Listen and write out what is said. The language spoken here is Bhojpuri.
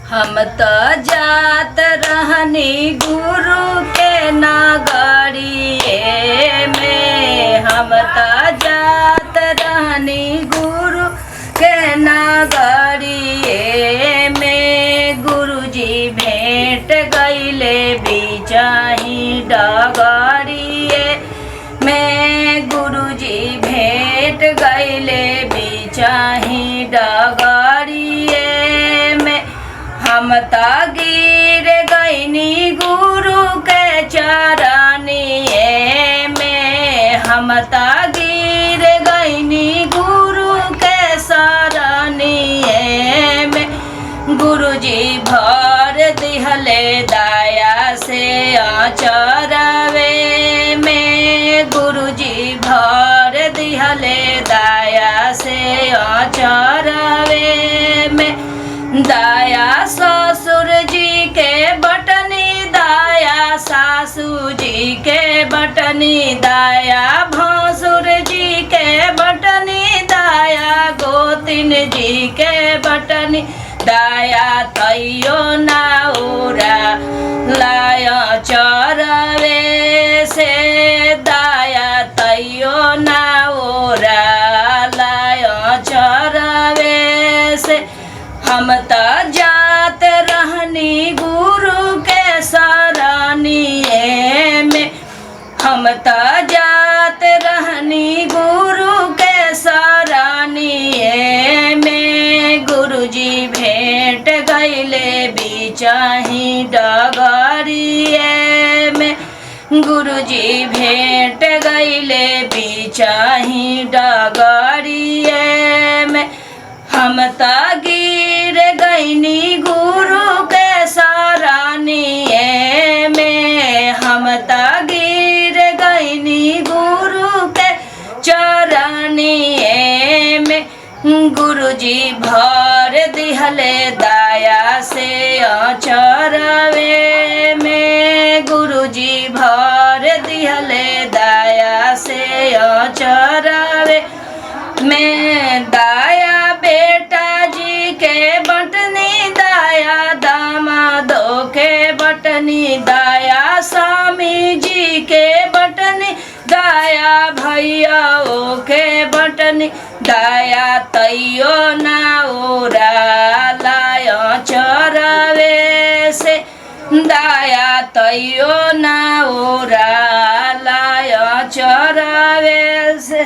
हम तो जात रहनी गुरु के नगरिए में। हम तो जात रहनी गुरु के नगरिए में। गुरुजी भेंट गईले बिचाही डगरिए में। गुरुजी भेंट गईले बिचाही डगरिए में। हम त गिर गईनी गुरु के चरनिए में। हम त गिर गईनी गुरु के शरणिए में। गुरुजी भर दिहले दया से अचरवे में। गुरुजी भर दिहले दया से अचरवे में। दया ससुर जी के बटनी दया सासू जी के बटनी दया भसुर जी के बटनी दया गोतिन जी के बटनी दया तैयो नाउरा लाय चरवे से। दया तैयो नाउरा लाय चरवे से। हम त जात रहनी गुरु के शरणिए में। हम त जात रहनी गुरु के शरणिए में। गुरुजी भेंट गईले बिचाही डगरिए में। गुरुजी भेंट गईले बिचाही डगरिए में। हम त गिर गईनी गुरु के शरणिए में। हम त गिर गईनी गुरु के चरनिए में। गुरुजी भर दिहले दया से अचरवे में। गुरुजी भर दिहले दया से अचरवे में। दया बेटा जी के बटनी दया दामादो के बटनी दया स्वामी जी के बटनी दया भैयाओ के बटनी दया तैयो नाउरा लाय चरवे से। दया तैयो नाउरा लाय चरवे से।